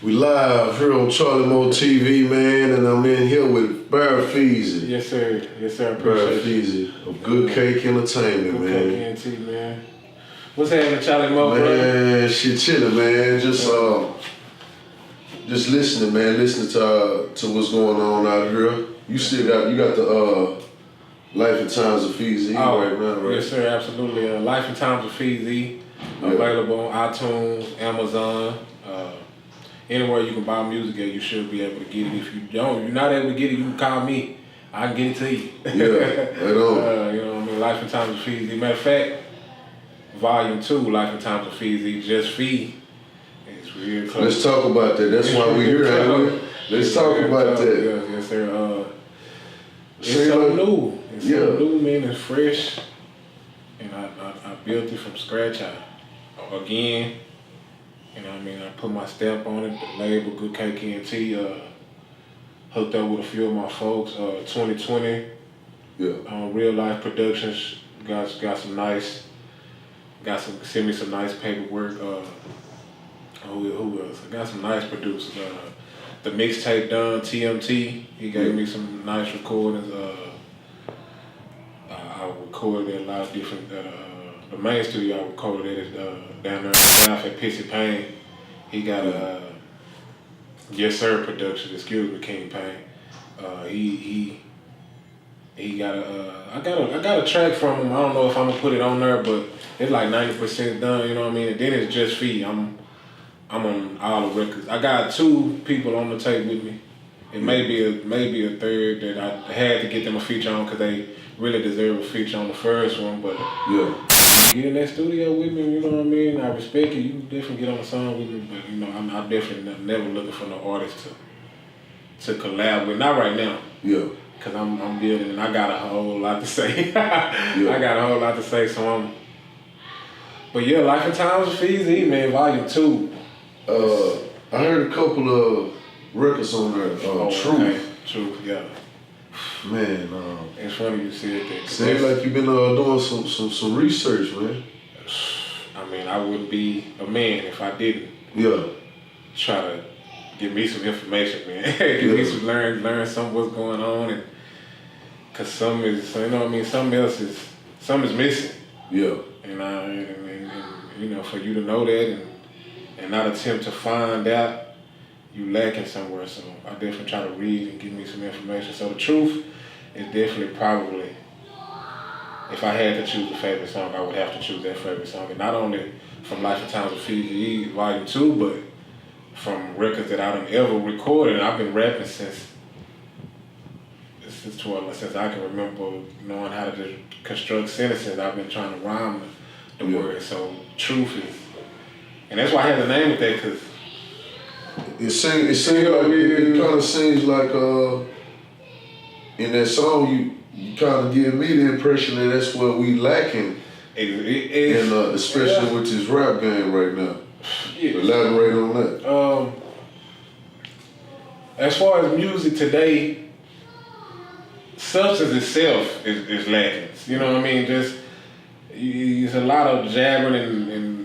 We live here on Charlie Mo TV, man, and I'm in here with Feezie. Yes, sir. Yes, sir. Appreciate Feezie of Good Cake Entertainment, Good man. Cake NT, man. What's happening, Charlie Mo, man, bro? Shit chilling, man. Just listening, man. Listening to what's going on out here. You still got the Life and Times of Feezie right now, right? Yes, sir. Absolutely. Life and Times of Feezie, available on iTunes, Amazon. Anywhere you can buy music at, you should be able to get it. If you're not able to get it, you can call me. I can get it to you. Yeah, right on. You know what I mean? Life and Times of Feezie. Matter of fact, Volume 2, Life and Times of Feezie, just Fee. It's real close. Let's talk about that. That's why we're here, ain't we? Let's talk about that. Yes, sir. It's something new. It's something new, man. It's fresh. And I built it from scratch. Again. You know what I mean? I put my stamp on it, the label, Good Cake NT, hooked up with a few of my folks, 2020, Real Life Productions, send me some nice paperwork, who else? I got some nice producers, the mixtape done, TMT, he gave me some nice recordings, I recorded at a lot of different, the main studio I recorded at is down there in the South at Pissy Payne. He got a Yes Sir Productions, excuse me, King Payne. He got I got a track from him. I don't know if I'm gonna put it on there, but it's like 90% done. You know what I mean? And then it's just Fee. I'm on all the records. I got 2 people on the tape with me. It may be a third that I had to get them a feature on because they really deserve a feature on the first one, but get in that studio with me, you know what I mean? I respect you. You can definitely get on a song with me, but you know, I'm definitely never looking for no artist to collab with. Not right now. Yeah. Cause I'm building and I got a whole lot to say. I got a whole lot to say, so But yeah, Life and Times of Feezie, man, Volume 2. I heard a couple of records on there. Truth, yeah. Man, it's funny you said that. Seems like you've been doing some research, man. I mean, I wouldn't be a man if I didn't. Try to give me some information, man. Give me some learn some what's going on, and cause some is, you know what I mean. Some is missing. Yeah. And you know, for you to know that and not attempt to find out, you lacking somewhere. So I definitely try to read and give me some information. So the truth is definitely probably, if I had to choose a favorite song, I would have to choose that favorite song. And not only from Life and Times of Feezie Volume 2, but from records that I done ever recorded. I've been rapping since I can remember knowing how to just construct sentences. I've been trying to rhyme the words. So truth is, and that's why I had the name with that, because it kind of seems like in that song you kind of give me the impression that that's what we lacking, especially with this rap game right now. Elaborate on that. As far as music today, substance itself is lacking. You know what I mean? Just there's a lot of jabbering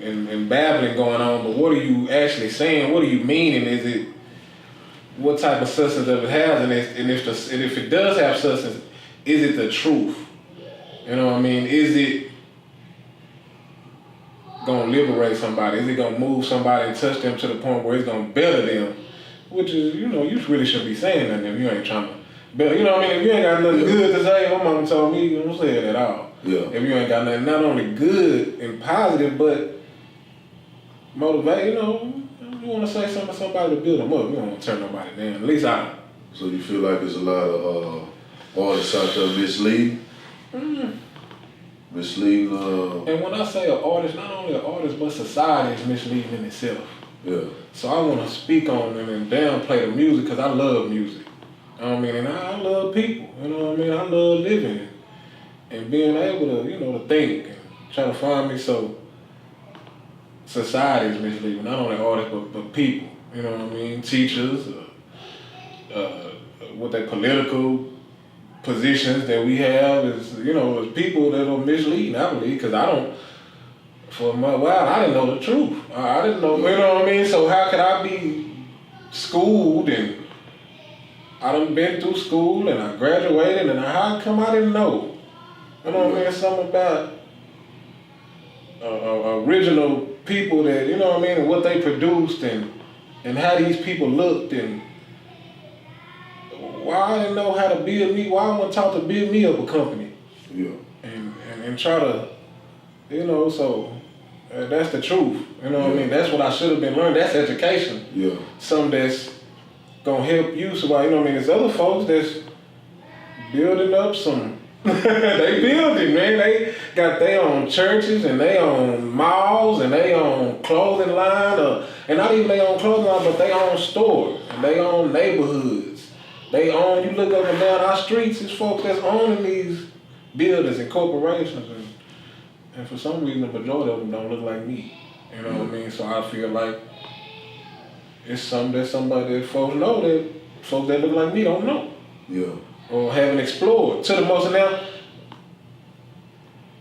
and babbling going on, but what are you actually saying? What are you meaning? Is it, what type of substance does it have? And if it does have substance, is it the truth? You know what I mean? Is it gonna liberate somebody? Is it gonna move somebody and touch them to the point where it's gonna better them? Which is, you know, you really shouldn't be saying nothing if you ain't trying to better. You know what I mean? If you ain't got nothing good to say, my mama told me, you don't say it at all. Yeah. If you ain't got nothing not only good and positive, but motivate, you know, you want to say something to somebody to build them up. You don't want to turn nobody down. At least I don't. So you feel like there's a lot of artists out there misleading? Misleading. And when I say an artist, not only an artist, but society is misleading in itself. Yeah. So I want to speak on it and downplay the music because I love music. You know what I mean? And I love people. You know what I mean? I love living and being able to, you know, to think and try to find me. So society is misleading, not only artists, but people. You know what I mean? Teachers, what their political positions that we have is, you know, is people that are misleading, I believe, because for a while, I didn't know the truth. I didn't know, you know what I mean? So how could I be schooled and I done been through school and I graduated and how come I didn't know? You know what I mean? Something about original people that, you know what I mean, and what they produced and how these people looked and why I didn't know how to build me, why I wasn't taught to build me up a company. Yeah. And try to, you know, so that's the truth. You know what I mean? That's what I should have been learning. That's education. Yeah. Something that's gonna help you. So, you know what I mean? There's other folks that's building up some. They building, man. They got their own churches and they own malls and they own clothing line, and not even their own clothing line, but they own stores and they own neighborhoods. They own. You look up and down our streets, it's folks that's owning these buildings and corporations, and for some reason, the majority of them don't look like me. You know what I mean? So I feel like it's something that somebody that folks know that folks that look like me don't know. Yeah. Or haven't explored to the most. And now,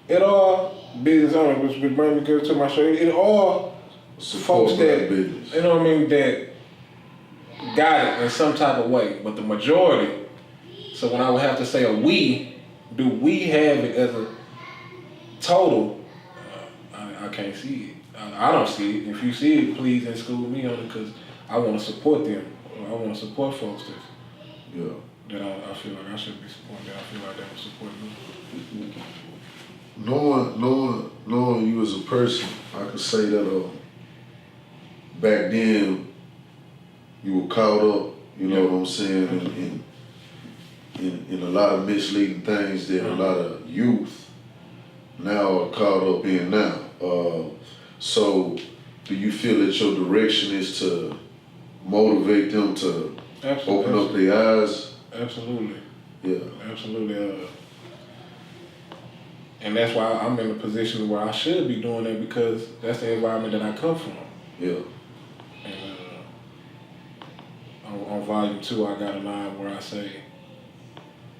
it all business owners, which brings me to my show. It all folks that business. You know what I mean, that got it in some type of way. But the majority. So when I would have to say do we have it as a total? I can't see it. I don't see it. If you see it, please school me on it because I want to support them. I want to support folks that I feel like I should be supporting. That I feel like they would support me. Knowing you as a person, I could say that back then you were caught up. You know what I'm saying? In a lot of misleading things that a lot of youth now are caught up in now. So do you feel that your direction is to motivate them to open up their eyes? Absolutely. Yeah. Absolutely. And that's why I'm in a position where I should be doing that because that's the environment that I come from. Yeah. And on volume 2, I got a line where I say,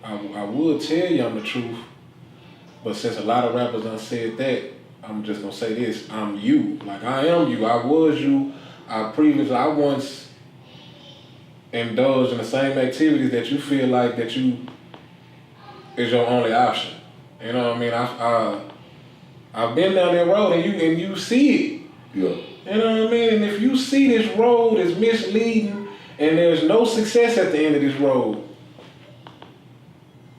I would tell you I'm the truth, but since a lot of rappers done said that, I'm just gonna say this: I'm you. Like I am you. I was you. I once indulged in the same activities that you feel like that you is your only option. You know what I mean? I've been down that road and you see it. Yeah. You know what I mean? And if you see this road is misleading and there's no success at the end of this road,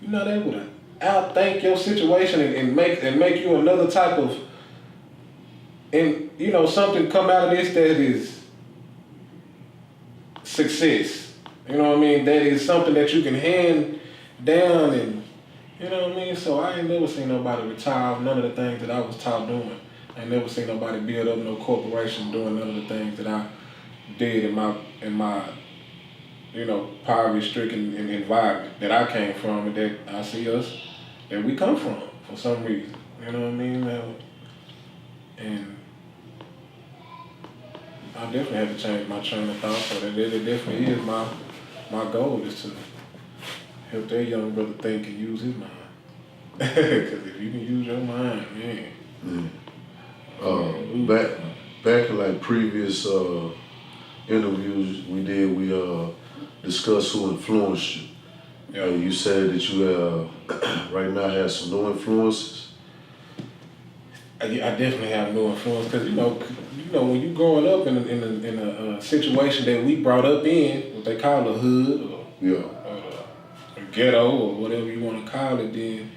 you're not able to outthink your situation and make you another type of, and you know, something come out of this that is success. You know what I mean? That is something that you can hand down and, you know what I mean? So I ain't never seen nobody retire none of the things that I was taught doing. I ain't never seen nobody build up no corporation doing none of the things that I did in my you know, poverty-stricken environment that I came from and that I see us, that we come from for some reason. You know what I mean? And I definitely had to change my train of thought, so that it definitely is my goal is to help that young brother think and use his mind. Because if you can use your mind, man. Back in like previous interviews we did, we discussed who influenced you. Yeah. You said that you right now have some new influences. I definitely have no influence because you know when you growing up in a situation that we brought up in, what they call a hood or a ghetto or whatever you want to call it, then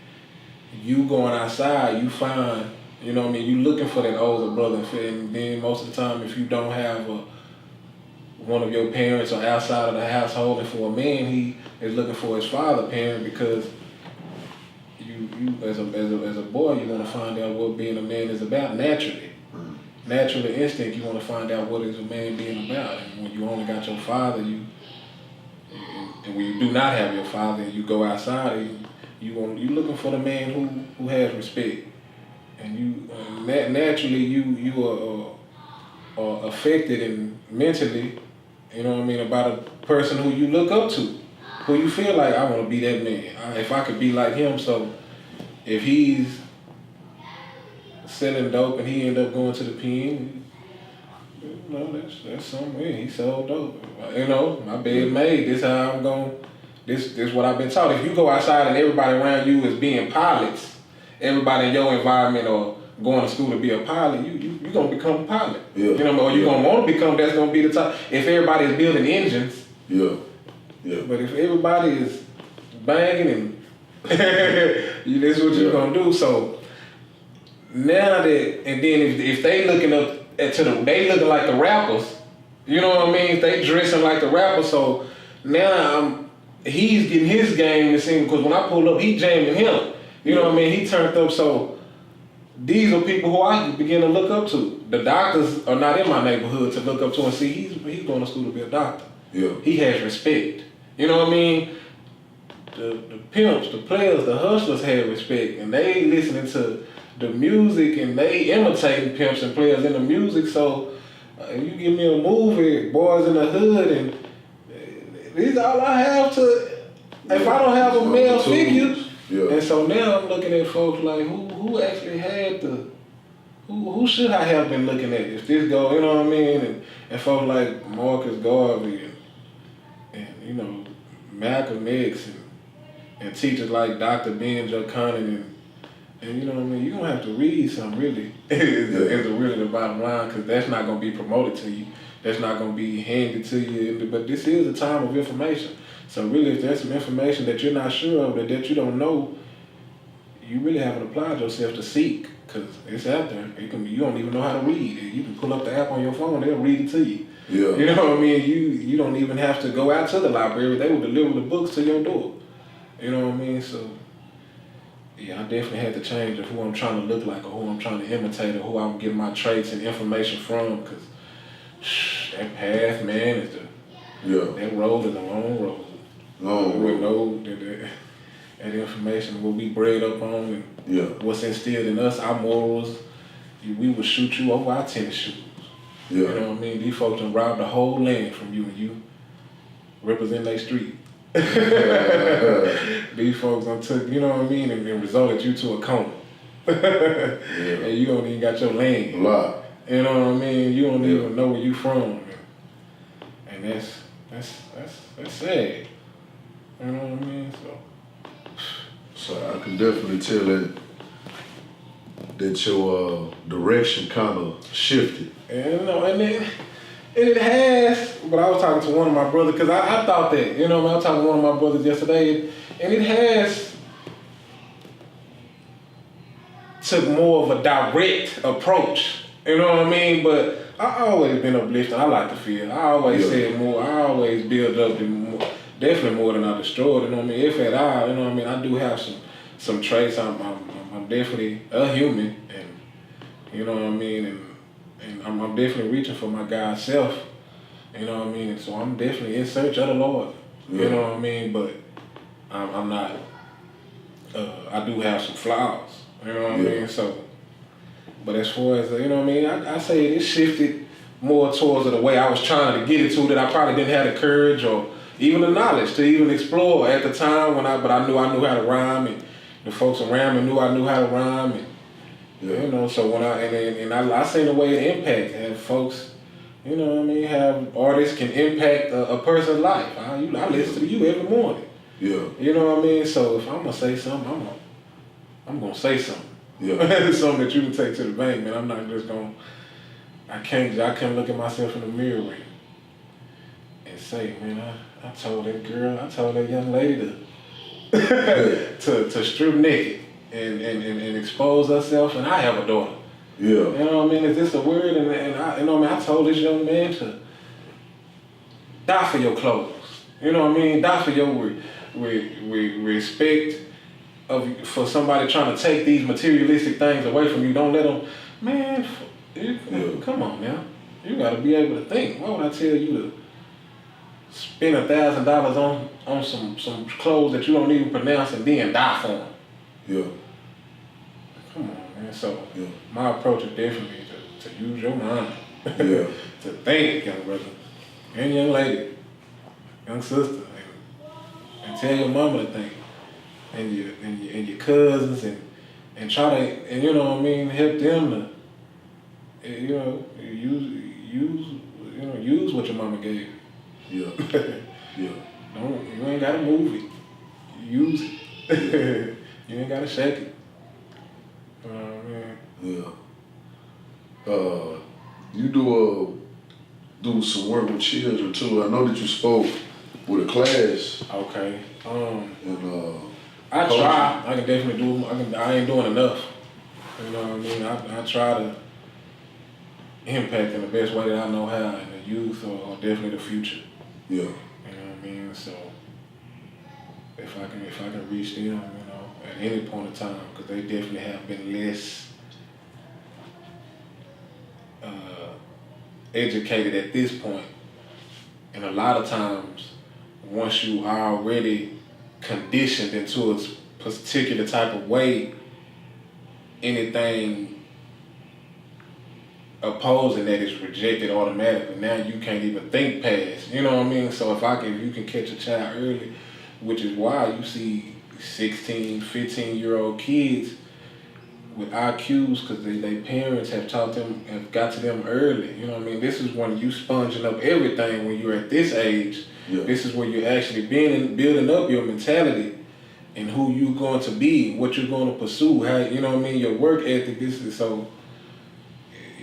you going outside, you find, you know what I mean, you looking for that older brother, and then most of the time if you don't have one of your parents or outside of the household, and for a man he is looking for his father parent because you as a boy you want to find out what being a man is about naturally. Naturally instinct, you want to find out what is a man being about. And when you only got your father, and when you do not have your father and you go outside, you looking for the man who has respect. And you naturally you are affected and mentally, you know what I mean, about a person who you look up to, who you feel like I want to be that man. If I could be like him, so if he's selling dope and he end up going to the pen, know, that's something. Yeah, he sold dope. You know, my bed made. This how I'm going. This what I've been taught. If you go outside and everybody around you is being pilots, everybody in your environment or going to school to be a pilot, you gonna become a pilot. Yeah. You know, or you gonna want to become. That's gonna be the top. If everybody is building engines. Yeah. Yeah. But if everybody is banging and that's what you're gonna do. So now that, and then if they looking up they looking like the rappers, you know what I mean? They dressing like the rappers. So now he's getting his game to see, because when I pulled up, he jamming him. You know what I mean? He turned up. So these are people who I begin to look up to. The doctors are not in my neighborhood to look up to and see he's going to school to be a doctor. Yeah. He has respect. You know what I mean? The pimps, the players, the hustlers have respect, and they listening to the music and they imitating pimps and players in the music. So you give me a movie, Boys in the Hood, and these all I have to. If I don't have a male figure, and so now I'm looking at folks like who actually had the. Who should I have been looking at if this go, you know what I mean? And folks like Marcus Garvey and you know, Malcolm X and teachers like Dr. Ben Joe and you know what I mean? You're going to have to read something really, is really the bottom line, because that's not going to be promoted to you. That's not going to be handed to you. But this is a time of information. So really, if there's some information that you're not sure of, that you don't know, you really haven't applied yourself to seek, because it's out there. You don't even know how to read. You can pull up the app on your phone, they'll read it to you. Yeah. You know what I mean? You don't even have to go out to the library. They will deliver the books to your door. You know what I mean? So, yeah, I definitely had to change of who I'm trying to look like or who I'm trying to imitate or who I'm getting my traits and information from, because that path, man, is that road is a long road. We know that information will be bred up on and what's instilled in us, our morals, we will shoot you over our tennis shoes. Yeah. You know what I mean? These folks done robbed the whole land from you and you represent their street. These folks done took, you know what I mean, and resulted you to a coma. And you don't even got your land. A lot. You know what I mean? You don't even know where you from. And that's sad. You know what I mean? So I can definitely tell that your direction kind of shifted. And it has, but I was talking to one of my brothers, because I thought that, you know, I was talking to one of my brothers yesterday, and it has took more of a direct approach, you know what I mean? But I always been uplifting. I like to feel. I always said more. I always build up more, definitely more than I destroyed. You know what I mean? If at all, you know what I mean. I do have some traits. I'm definitely a human, and you know what I mean. And I'm definitely reaching for my God's self. You know what I mean. And so I'm definitely in search of the Lord. You know what I mean. But I'm not. I do have some flaws. You know what I mean. So. But as far as, you know what I mean, I say it shifted more towards the way I was trying to get it to, that I probably didn't have the courage or even the knowledge to even explore at the time but I knew how to rhyme, and the folks around me knew I knew how to rhyme, and you know, so when I seen the way it impact, and folks, you know what I mean, have artists can impact a person's life. I listen to you every morning. Yeah. You know what I mean? So if I'm gonna say something, I'm gonna say something. Yeah. It's something that you can take to the bank, man. I'm not just gonna. I can't look at myself in the mirror and say, man, I told that girl, I told that young lady to strip naked and expose herself, and I have a daughter. Yeah. You know what I mean? Is this a word? And I, you know what I mean? I told this young man to die for your clothes. You know what I mean? Die for your respect. For somebody trying to take these materialistic things away from you. Don't let them, man, come on now. You gotta be able to think. Why would I tell you to spend $1,000 on some clothes that you don't even pronounce and then die for them? Yeah. Come on, man. So my approach is definitely to use your mind. Yeah. To think, young brother, and young lady, young sister, and tell your mama to think. And your cousins and try to, and you know what I mean, help them to, you know, use what your mama gave you. Yeah. Yeah. You ain't gotta move it. Use it. You ain't gotta shake it. Man. Yeah. You do some work with children too. I know that you spoke with a class. Okay. And I try. I can definitely do. I ain't doing enough. You know what I mean? I try to impact in the best way that I know how, in the youth or definitely the future. Yeah. You know what I mean? So if I can reach them, at any point in time, because they definitely have been less educated at this point. And a lot of times, once you are already conditioned into a particular type of way, anything opposing that is rejected automatically. Now you can't even think past, you know what I mean? So if you can catch a child early, which is why you see 16, 15-year-old kids with IQs, because their parents have got to them early. You know what I mean? This is when you sponging up everything when you're at this age. Yeah. This is where you're actually building up your mentality and who you're going to be, what you're going to pursue, how, you know what I mean, your work ethic. So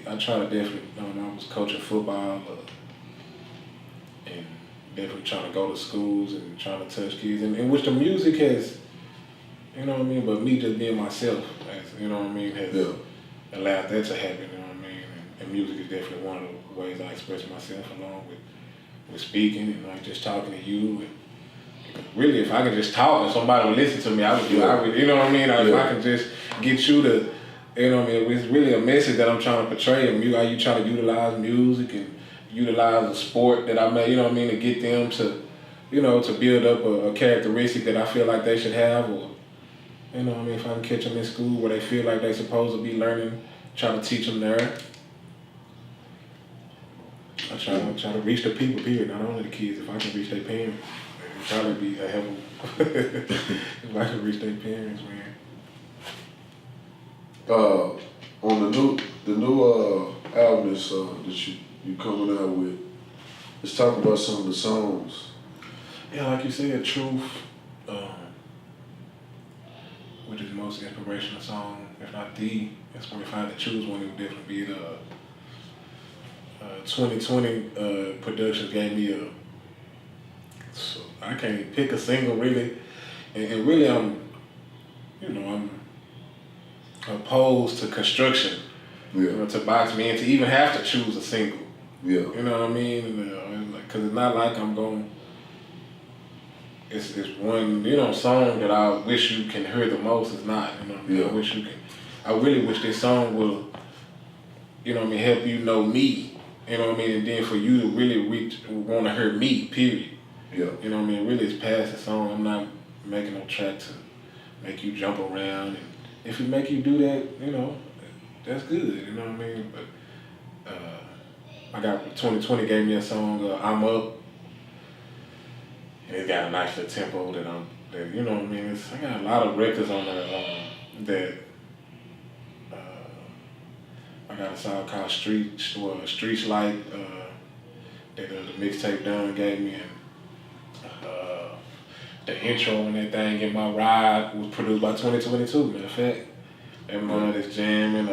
I try to definitely, I was coaching football and definitely trying to go to schools and trying to touch kids, and which the music has, you know what I mean, but me just being myself, you know what I mean, has allowed that to happen, you know what I mean, and music is definitely one of the ways I express myself, along with speaking and like just talking to you. And really, if I could just talk and somebody would listen to me, I would, you know what I mean, if I can just get you to, you know what I mean, it's really a message that I'm trying to portray, and how you try to utilize music and utilize a sport that I made, you know what I mean, to get them to, to build up a characteristic that I feel like they should have, or, you know what I mean, if I can catch them in school where they feel like they're supposed to be learning, try to teach them there. I try to reach the people, period, not only the kids. If I can reach their parents, it would probably be a hell if I can reach their parents, man. On the new album that you coming out with, let's talk about some of the songs. Yeah, like you said, Truth, which is the most inspirational song, if not the inspirational. If I had to choose one, it would definitely be the 2020 Productions gave me so I can't pick a single really, and really I'm opposed to construction. Yeah. To box me in, to even have to choose a single. Yeah. You know what I mean? Because it's not like I'm going. It's one song that I wish you can hear the most. It's not. You know what I mean? Yeah. I wish you can. I really wish this song will, help you know me. You know what I mean? And then for you to really want to hear me. Period. Yeah. You know what I mean? Really, it's past the song. I'm not making no track to make you jump around. And if it make you do that, that's good. You know what I mean? But I got 2020 gave me a song, I'm Up. And it's got a nice little tempo that you know what I mean? I got a lot of records on there that I got a song called Streets Light that the mixtape done gave me, and the intro and that thing in my ride was produced by 2022, matter of fact. Everyone that's jamming,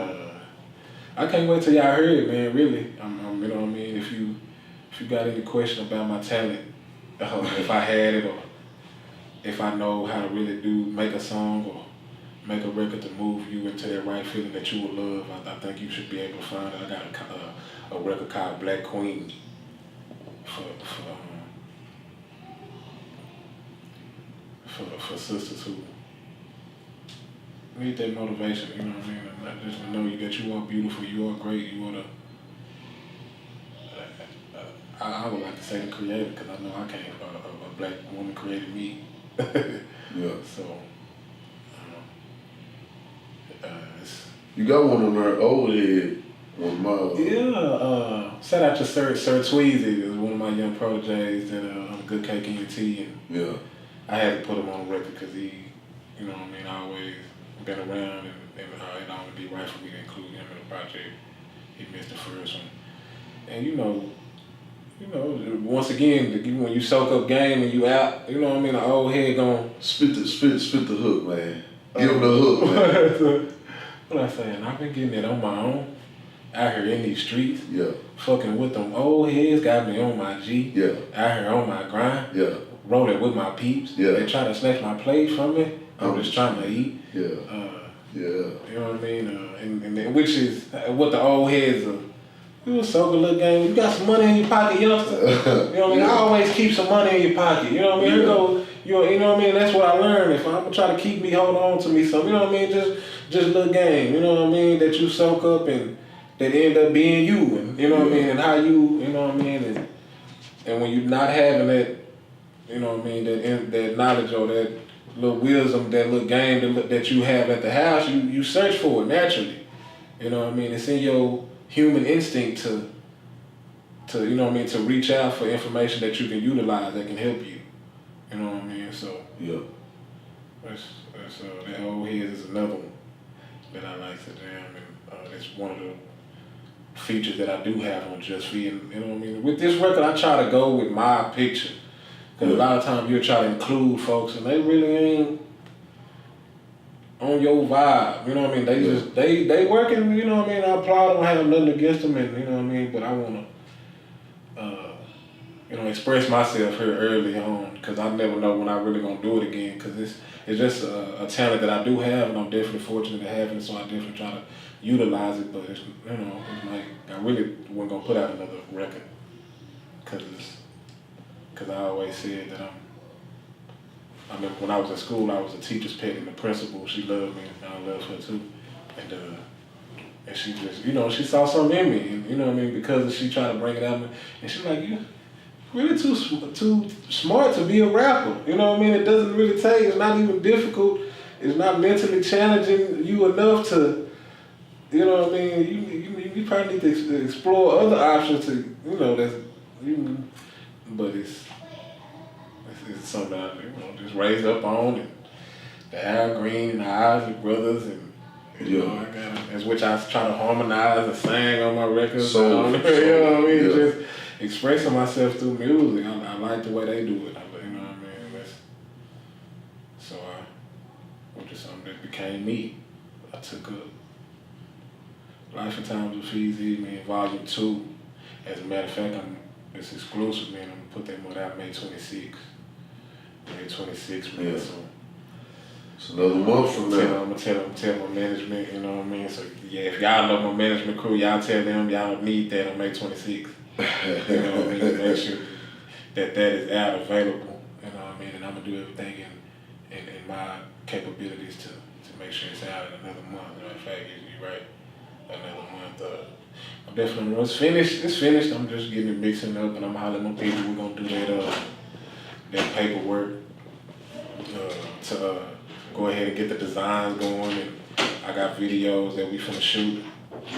I can't wait till y'all hear it, man, really. I'm you know what I mean? If you got any question about my talent, if I had it, or if I know how to really make a song or make a record to move you into that right feeling that you would love, I think you should be able to find it. I got a record called Black Queen for sisters who need that motivation, you know what I mean? And not just to know that you are beautiful, you are great, you are the I would like to say the creator, because I know I can't. A black woman created me. Yeah. So, you got one on there, Old Head, on my. Yeah. Shout out to Sir Feezie, is one of my young proteges that on Good Cake and Tea, and Yeah. I had to put him on the record because he, you know what I mean, always been around, and it would be right for me to include him in the project. He missed the first one. And once again, when you soak up game and you out, you know what I mean, the old head gon' spit the hook, man. Give him the hook, man. What I saying? I've been getting it on my own, out here in these streets. Yeah. Fucking with them old heads, got me on my G. Yeah. Out here on my grind. Yeah. Rolling with my peeps. Yeah. They try to snatch my plate from me. I'm just trying to eat. Yeah. You know what I mean? And which is what the old heads are. You a soak a little game. You got some money in your pocket, youngster. You know what I mean? I always keep some money in your pocket. You know what I mean? You know what I mean? That's what I learned. If I'm gonna try to keep me, hold on to me some. You know what I mean? Just a little game. You know what I mean? That you soak up and that end up being you. And you know what I mean? And how you know what I mean? And when you're not having that, you know what I mean? That knowledge or that little wisdom, that little game that you have at the house, you search for it naturally. You know what I mean? It's in your human instinct to you know what I mean, to reach out for information that you can utilize that can help you. You know what I mean? So yeah. That's that old head is another one that I like to jam, and it's one of the features that I do have on Just Fee. And you know what I mean? With this record, I try to go with my picture, because a lot of times you'll try to include folks, and they really ain't on your vibe, you know what I mean? They just, they working, you know what I mean? I applaud them, I have nothing against them, and you know what I mean? But I want to, express myself here early on, because I never know when I really gonna do it again, because it's just a talent that I do have, and I'm definitely fortunate to have it, so I definitely try to utilize it, but it's, it's like, I really wasn't gonna put out another record, because I always said that I mean, when I was in school, I was a teacher's pet, and the principal, she loved me, and I loved her too. And she just, she saw something in me, and you know what I mean, because she tried to bring it out, and she's like, you really too smart to be a rapper. You know what I mean? It doesn't really take, it's not even difficult, it's not mentally challenging you enough to, you know what I mean? You probably need to explore other options to, but it's something that I just raised up on, and the Al Green and the Isaac Brothers, and that's which I try to harmonize and sing on my records. You know what I mean? Yeah. Just expressing myself through music. I like the way they do it. You know what I mean? Which is something that became me. I took up Life and Times with Feezie, man, Volume 2. As a matter of fact, it's exclusive, man. I'm gonna put that one out May 26th. May 26th, man. Yeah. So it's another month from now. I'm gonna tell my management, you know what I mean? So yeah, if y'all know my management crew, y'all tell them y'all need that on May 26th. You know what I mean? Make sure that is out available. You know what I mean? And I'm gonna do everything in my capabilities to make sure it's out in another month. Matter of fact, you're right. Another month. I'm definitely, it's finished. I'm just getting it mixing up, and I'm hollering at my people. We're gonna do that paperwork to go ahead and get the designs going, and I got videos that we finna shoot.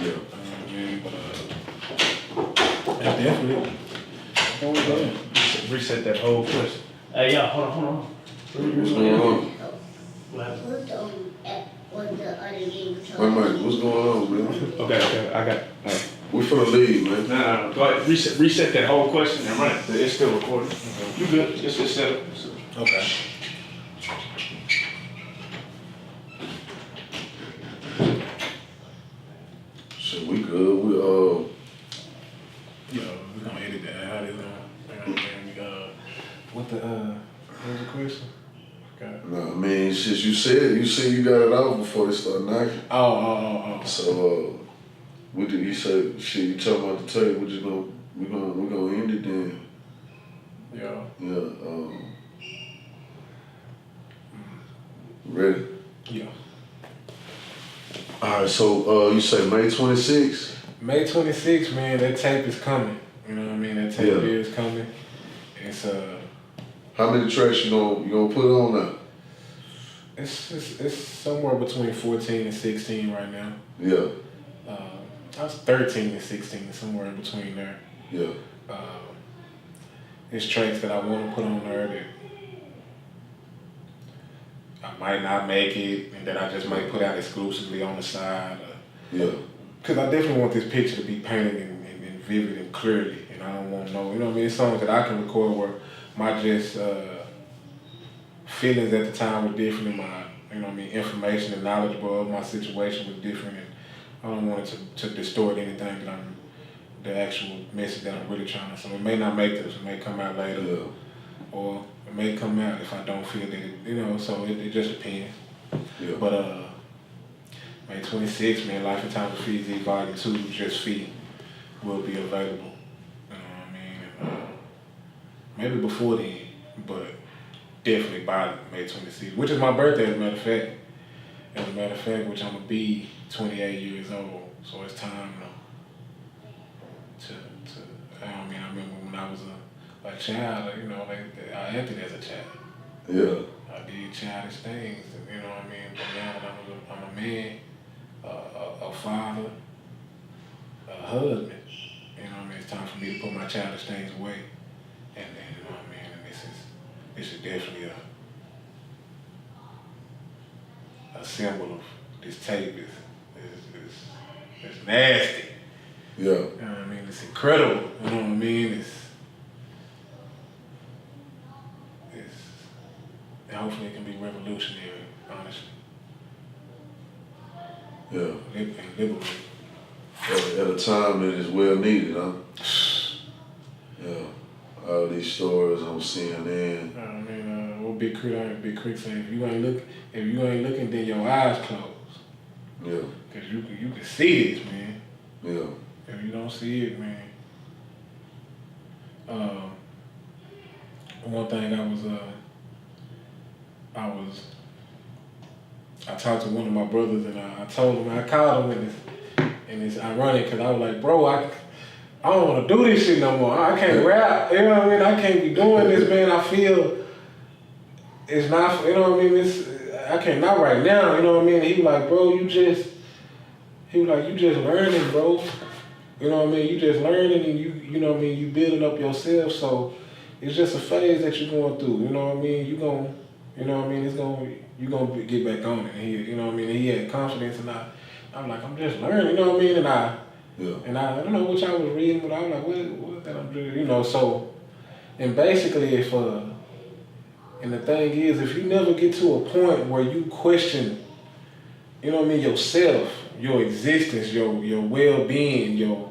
Yeah. But definitely going down. Reset that whole question. Hey, y'all, hold on. What's going on? What's going on, man? Okay, I got. We finna leave, man. No. Go ahead, reset that whole question and run it. It's still recording. Okay. You good? Just set up. Okay. So we good. We're gonna edit that out. What was the question? No, I mean, since you said you got it out before they start knocking. Oh. So, what did he say? Shit, you talking about the tape? We're gonna end it then. Yeah. Yeah. Ready? Yeah. All right. So, you say May 26th? May 26th, man. That tape is coming. You know what I mean? That tape is coming. It's How many tracks you gonna put on that? It's somewhere between 14 and 16 right now. Yeah. I was 13 and 16, somewhere in between there. Yeah. There's tracks that I want to put on there that I might not make it, and that I just might put out exclusively on the side. Yeah. Because I definitely want this picture to be painted in vivid and clearly, and I don't want no, you know what I mean? It's songs that I can record where my just feelings at the time were different, and my, you know what I mean, information and knowledge of my situation was different, and I don't want it to distort anything that the actual message that I'm really trying to. So it may not make this, it may come out later, or it may come out if I don't feel that it, you know. So it just depends. Yeah. But May 26th, man, Life and Times of Feezie Volume 2, Just Fee, will be available. You know what I mean? And, maybe before then, but definitely by May 26th, which is my birthday, as a matter of fact. As a matter of fact, which I'm gonna be 28 years old, so it's time, you know, I mean, I remember when I was a child, you know, I acted as a child. Yeah. I did childish things, you know what I mean? But now that I'm a man, a father, a husband, you know what I mean? It's time for me to put my childish things away. And then, you know what I mean? And this is definitely a symbol of this tape is nasty. Yeah. You know what I mean? It's incredible. You know what I mean? It's and hopefully it can be revolutionary, honestly. Yeah. And liberating. At a time that is well needed, huh? Yeah. All these stories on CNN. I mean, what Big Creek saying, if you ain't looking, then your eyes closed. Yeah. Cause you can see this, man. Yeah. If you don't see it, man. One thing I talked to one of my brothers, and I told him, I called him, and it's ironic because I was like, bro, I don't want to do this shit no more. I can't rap, you know what I mean? I can't be doing this, man. I feel it's not, you know what I mean? I can't, not right now, you know what I mean? He was like, bro, you just learning, bro. You know what I mean? You just learning, and you know what I mean? You building up yourself, so it's just a phase that you're going through, you know what I mean? You know what I mean? You're gonna get back on it. And he, you know what I mean? And he had confidence, and I'm like, I'm just learning, you know what I mean? And I don't know what y'all was reading, but I was like, what that I'm doing, you know? So, and basically, and the thing is, if you never get to a point where you question, you know what I mean, yourself, your existence, your well-being, your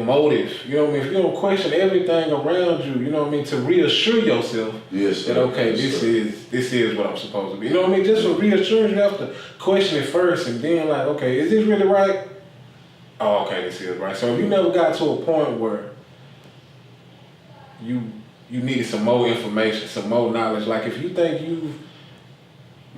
motive, you know what I mean? If you don't question everything around you, you know what I mean, to reassure yourself that, okay, this is what I'm supposed to be. You know what I mean? Just for reassurance, you have to question it first, and then like, okay, is this really right? Oh, okay, this is right. So if you never got to a point where you needed some more information, some more knowledge, like if you think you've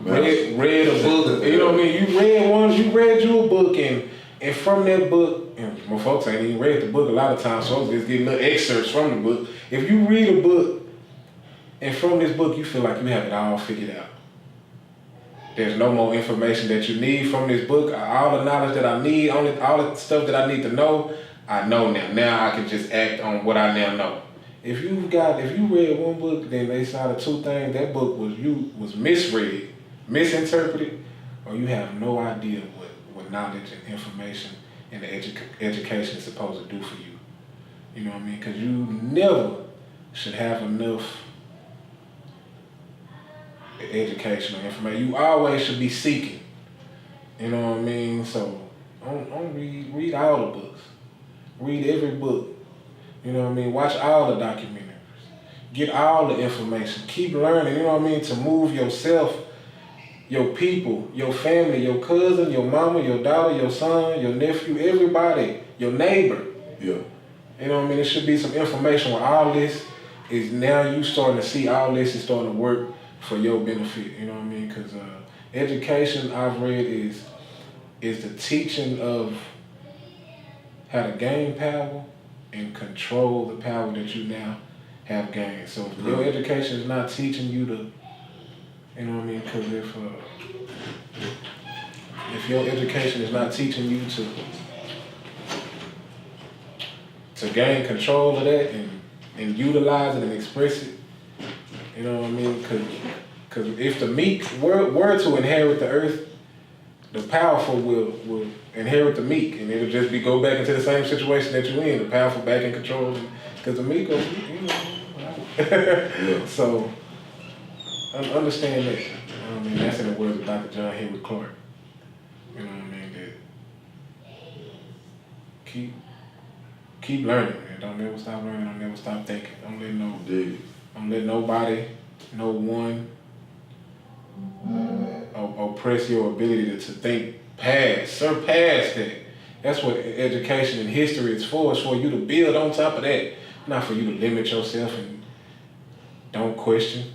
read a book, you know what I mean? You read your book, and from that book, and my folks ain't even read the book a lot of times, so I just get little excerpts from the book. If you read a book, and from this book you feel like you have it all figured out, there's no more information that you need from this book. All the knowledge that I need, all the stuff that I need to know, I know now. Now I can just act on what I now know. If you read one book, then they saw the two things. That book was misread, misinterpreted, or you have no idea what knowledge and information and the education is supposed to do for you. You know what I mean? Because you never should have enough educational information. You always should be seeking. You know what I mean? So don't read all the books. Read every book. You know what I mean? Watch all the documentaries. Get all the information. Keep learning, you know what I mean? To move yourself, your people, your family, your cousin, your mama, your daughter, your son, your nephew, everybody, your neighbor. Yeah. You know what I mean? It should be some information where all this is, now you starting to see all this is starting to work for your benefit. You know what I mean? Because education, I've read, is the teaching of how to gain power and control the power that you now have gained. So if your education is not teaching you to, you know what I mean? Because if your education is not teaching you to gain control of that and utilize it and express it, you know what I mean? Because if the meek were to inherit the earth, the powerful will inherit the meek, and it'll just go back into the same situation that you're in. The powerful back in control, because the meek go, Yeah. So understand that. You know what I mean? That's in the words of Dr. John Henry Clark. You know what I mean? That keep learning, man. Don't never stop learning. Don't never stop thinking. Don't let nobody, no one, oppress your ability to think surpass that. That's what education and history is for. It's for you to build on top of that, not for you to limit yourself and don't question.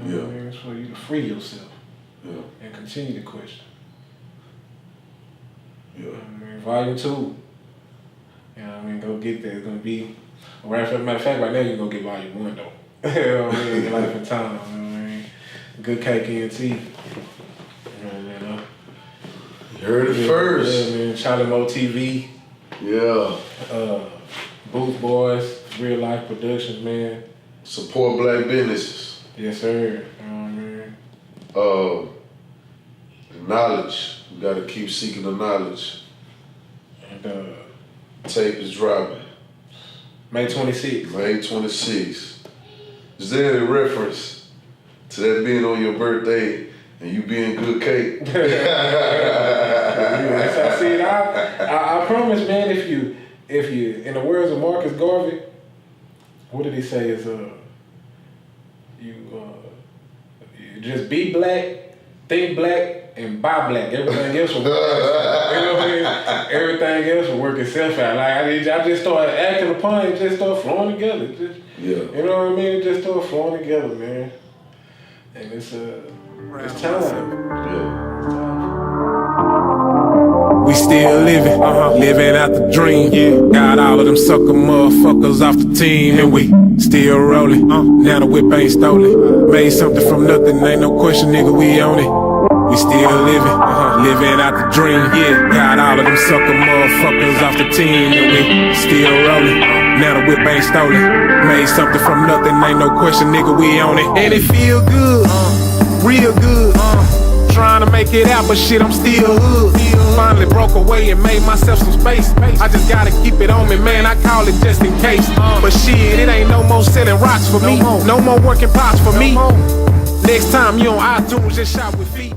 You know what I mean? It's for you to free yourself and continue to question. Yeah. You know what I mean? Volume 2. You know what I mean? Go get that. It's gonna be. Matter of fact, right now you're gonna get volume 1 though. You know what I mean? Life and time. You know what I mean? Good cake and tea. You know. You heard it first. Yeah, man. Charlie Mo TV. Yeah. Booth Boys, Real Life Productions, man. Support black businesses. Yes, sir. You know what I mean? Knowledge. We gotta keep seeking the knowledge. And Tape is dropping. May 26th. May 26th. Is there any reference to that being on your birthday and you being good cake? Yes, I see it. I promise, man. If you, in the words of Marcus Garvey, what did he say? Is you just be black, think black, and buy black. Everything else will work. You know what I mean? Everything else will work itself out. Like I just started acting upon it, just start flowing together. You know what I mean? It just started flowing together, man. And it's time. Yeah. We still living, living out the dream. Got all of them sucker motherfuckers off the team, and we still rolling. Now the whip ain't stolen. Made something from nothing, ain't no question, nigga, we own it. We still living, living out the dream. Got all of them sucker motherfuckers off the team, and we still rolling. Now the whip ain't stolen. Made something from nothing, ain't no question, nigga, we own it. And it feel good, real good. Trying to make it out, but shit, I'm still hood. Finally broke away and made myself some space. I just gotta keep it on me, man, I call it just in case. But shit, it ain't no more selling rocks for me. No more working pots for me. Next time you on iTunes, just shop with feet.